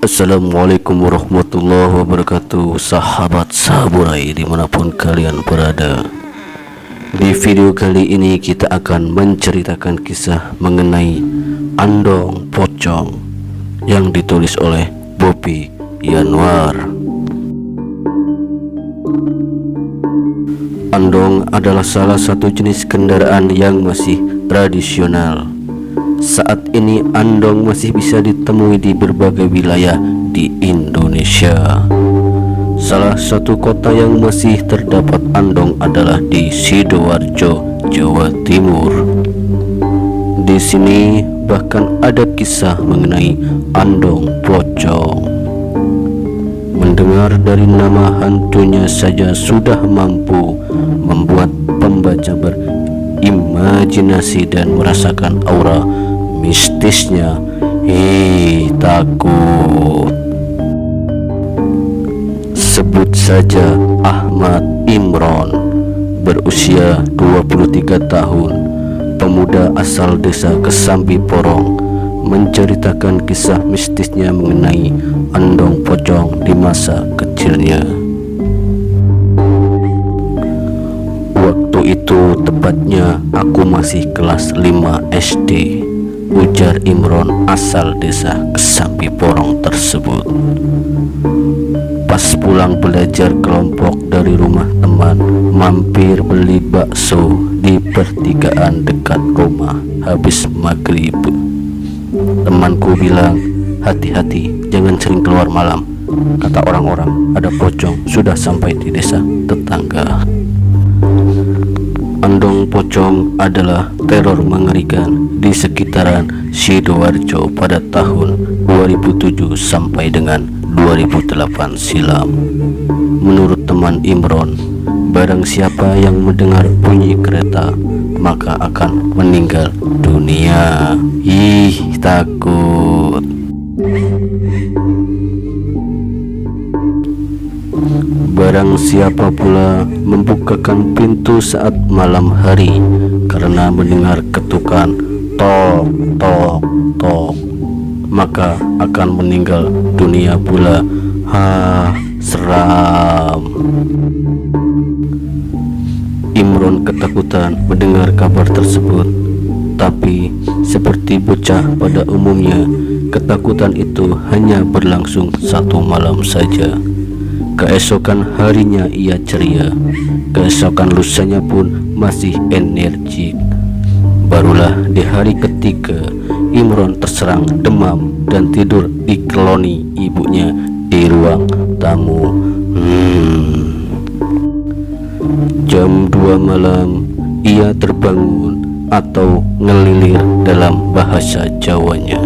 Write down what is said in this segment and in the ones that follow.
Assalamualaikum warahmatullahi wabarakatuh, sahabat samurai dimanapun kalian berada. Di video kali ini kita akan menceritakan kisah mengenai Andong Pocong yang ditulis oleh Bobi Yanwar. Andong adalah salah satu jenis kendaraan yang masih tradisional. Saat ini andong masih bisa ditemui di berbagai wilayah di Indonesia. Salah satu kota yang masih terdapat andong adalah di Sidoarjo, Jawa Timur. Di sini bahkan ada kisah mengenai Andong Pocong. Mendengar dari nama hantunya saja sudah mampu membuat pembaca berimajinasi dan merasakan aura mistisnya. Takut. Sebut saja Ahmad Imron, berusia 23 tahun, pemuda asal desa Kesambi Porong, menceritakan kisah mistisnya mengenai Andong Pocong di masa kecilnya. Waktu itu tepatnya aku masih kelas 5 SD, ujar Imron asal desa Kesambi Porong tersebut. Pas pulang belajar kelompok dari rumah teman, mampir beli bakso di pertigaan dekat rumah habis maghrib. Temanku bilang, hati-hati, jangan sering keluar malam. Kata orang-orang ada pocong sudah sampai di desa tetangga. Andong Pocong adalah teror mengerikan di sekitaran Sidoarjo pada tahun 2007 sampai dengan 2008 silam. Menurut teman Imron, barang siapa yang mendengar bunyi kereta maka akan meninggal dunia. Takut. Barang siapa pula membukakan pintu saat malam hari karena mendengar ketukan tok tok tok, maka akan meninggal dunia pula. Seram. Imron ketakutan mendengar kabar tersebut, tapi seperti bocah pada umumnya, ketakutan itu hanya berlangsung 1 malam saja. Keesokan harinya ia ceria, keesokan lusanya pun masih energik. Barulah di hari ketiga Imron terserang demam dan tidur dikeloni ibunya di ruang tamu. Jam 2 malam ia terbangun atau ngelilir dalam bahasa Jawanya.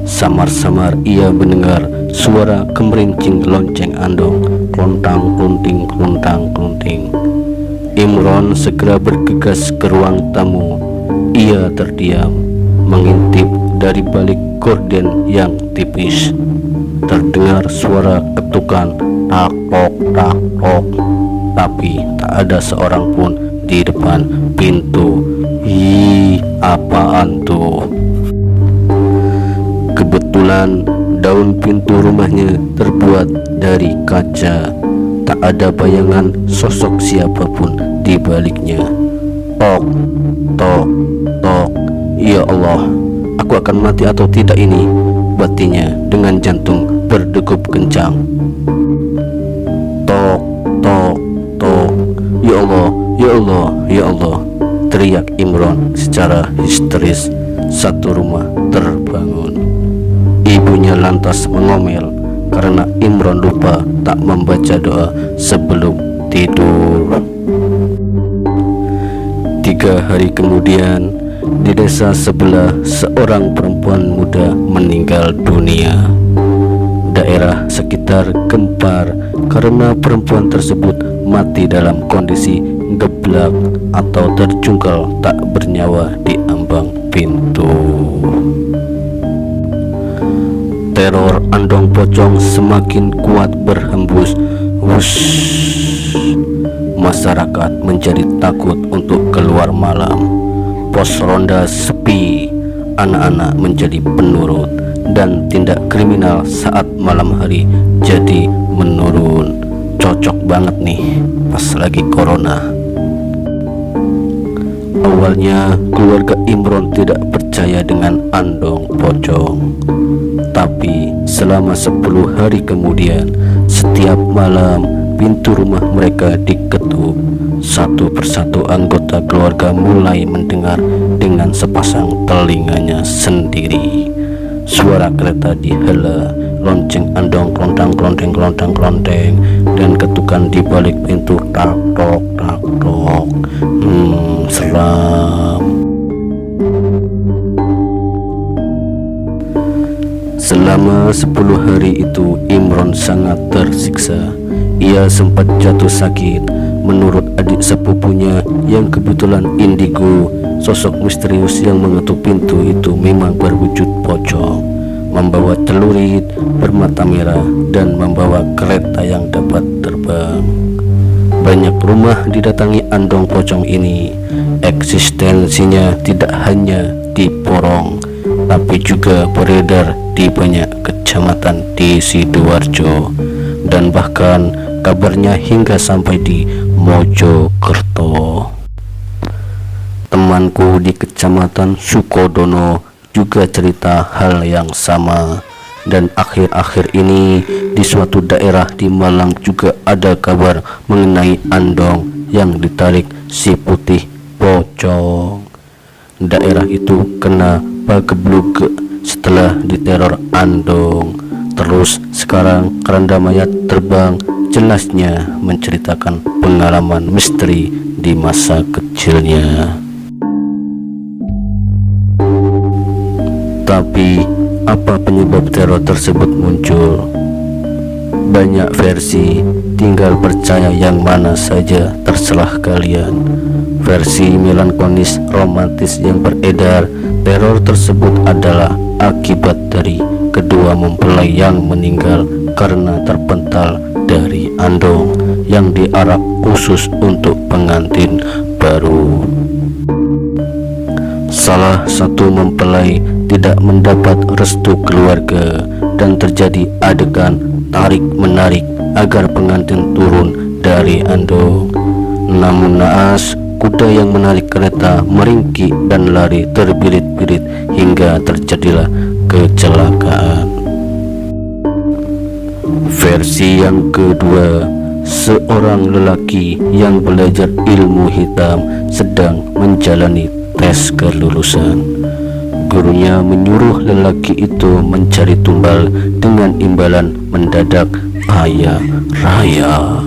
Samar-samar ia mendengar suara kemerincing lonceng andong, klontang klunting klontang klunting. Imron segera bergegas ke ruang tamu. Ia terdiam, mengintip dari balik gorden yang tipis. Terdengar suara ketukan tak tok tak tok, tapi tak ada seorang pun di depan pintu. Apaan tuh? Kebetulan daun pintu rumahnya terbuat dari kaca. Tak ada bayangan sosok siapapun di baliknya. Tok, tok, tok. Ya Allah, aku akan mati atau tidak ini? Batinya dengan jantung berdegup kencang. Tok, tok, tok. Ya Allah, ya Allah, ya Allah, teriak Imron secara histeris. Satu rumah terbangun. Ibunya lantas mengomel karena Imron lupa tak membaca doa sebelum tidur. 3 hari kemudian, di desa sebelah seorang perempuan muda meninggal dunia. Daerah sekitar gempar karena perempuan tersebut mati dalam kondisi geblak atau terjungkal tak bernyawa di ambang pintu. Teror Andong Pocong semakin kuat berhembus. Masyarakat menjadi takut untuk keluar malam. Pos ronda sepi, anak-anak menjadi penurut, dan tindak kriminal saat malam hari jadi menurun. Cocok banget nih pas lagi corona. Awalnya keluarga Imron tidak percaya dengan andong pocong, tapi selama 10 hari kemudian setiap malam pintu rumah mereka diketuk. Satu persatu anggota keluarga mulai mendengar dengan sepasang telinganya sendiri suara kereta dihela, lonceng andong klontang-klonteng, dan ketukan di balik pintu tak tok tak tok. Seram. Selama 10 hari itu Imron sangat tersiksa. Ia sempat jatuh sakit. Menurut adik sepupunya yang kebetulan indigo, sosok misterius yang mengetuk pintu itu memang berwujud pocong, membawa celurit bermata merah dan membawa kereta yang dapat terbang. Banyak rumah didatangi andong pocong ini. Eksistensinya tidak hanya di Porong, tapi juga beredar di banyak kecamatan di Sidoarjo, dan bahkan kabarnya hingga sampai di Mojokerto. Temanku di kecamatan Sukodono juga cerita hal yang sama, dan akhir-akhir ini di suatu daerah di Malang juga ada kabar mengenai andong yang ditarik si putih pocong. Daerah itu kena pagebluk setelah diteror andong. Terus sekarang keranda mayat terbang jelasnya menceritakan pengalaman misteri di masa kecilnya. Tapi apa penyebab teror tersebut muncul? Banyak versi, tinggal percaya yang mana saja terserah kalian. Versi melankolis romantis yang beredar, teror tersebut adalah akibat dari kedua mempelai yang meninggal karena terpental dari andong yang diarak khusus untuk pengantin baru. Salah satu mempelai tidak mendapat restu keluarga dan terjadi adegan tarik-menarik agar pengantin turun dari andong. Namun naas, kuda yang menarik kereta meringkik dan lari terbirit-birit hingga terjadilah kecelakaan. Versi yang kedua, seorang lelaki yang belajar ilmu hitam sedang menjalani tes kelulusan. Gurunya menyuruh lelaki itu mencari tumbal dengan imbalan mendadak kaya raya.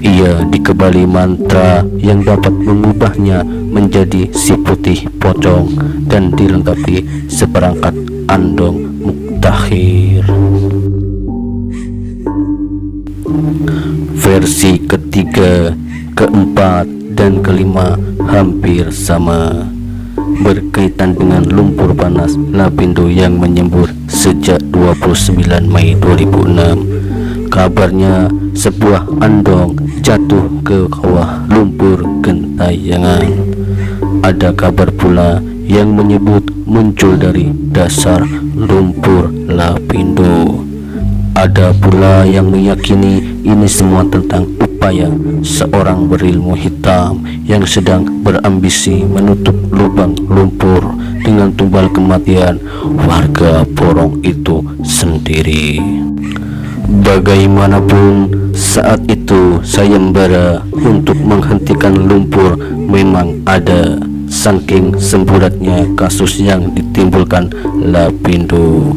Ia dikebali mantra yang dapat mengubahnya menjadi si putih pocong dan dilengkapi seperangkat andong muktakhir. Versi ketiga, keempat, dan kelima hampir sama, berkaitan dengan lumpur panas Lapindo yang menyembur sejak 29 Mei 2006. Kabarnya sebuah andong jatuh ke kawah lumpur Gentayangan. Ada kabar pula yang menyebut muncul dari dasar lumpur Lapindo. Ada pula yang meyakini ini semua tentang upaya seorang berilmu hitam yang sedang berambisi menutup lubang lumpur dengan tumbal kematian warga Porong itu sendiri. Bagaimanapun, saat itu sayembara untuk menghentikan lumpur memang ada, saking semburatnya kasus yang ditimbulkan Lapindo.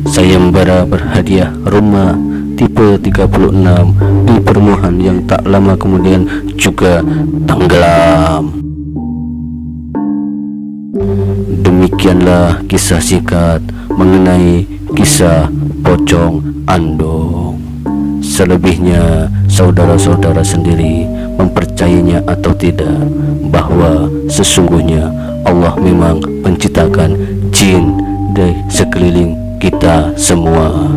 Sayembara berhadiah rumah tipe 36 di Permuhan yang tak lama kemudian juga tenggelam. Demikianlah kisah singkat mengenai kisah pocong andong. Selebihnya saudara-saudara sendiri mempercayainya atau tidak bahwa sesungguhnya Allah memang menciptakan jin di sekeliling kita semua.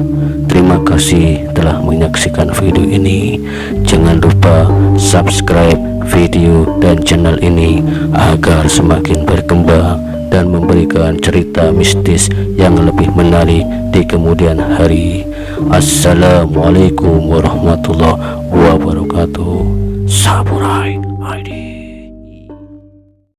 Terima kasih telah menyaksikan video ini. Jangan lupa subscribe video dan channel ini agar semakin berkembang dan memberikan cerita mistis yang lebih menarik di kemudian hari. Assalamualaikum warahmatullahi wabarakatuh. Samurai.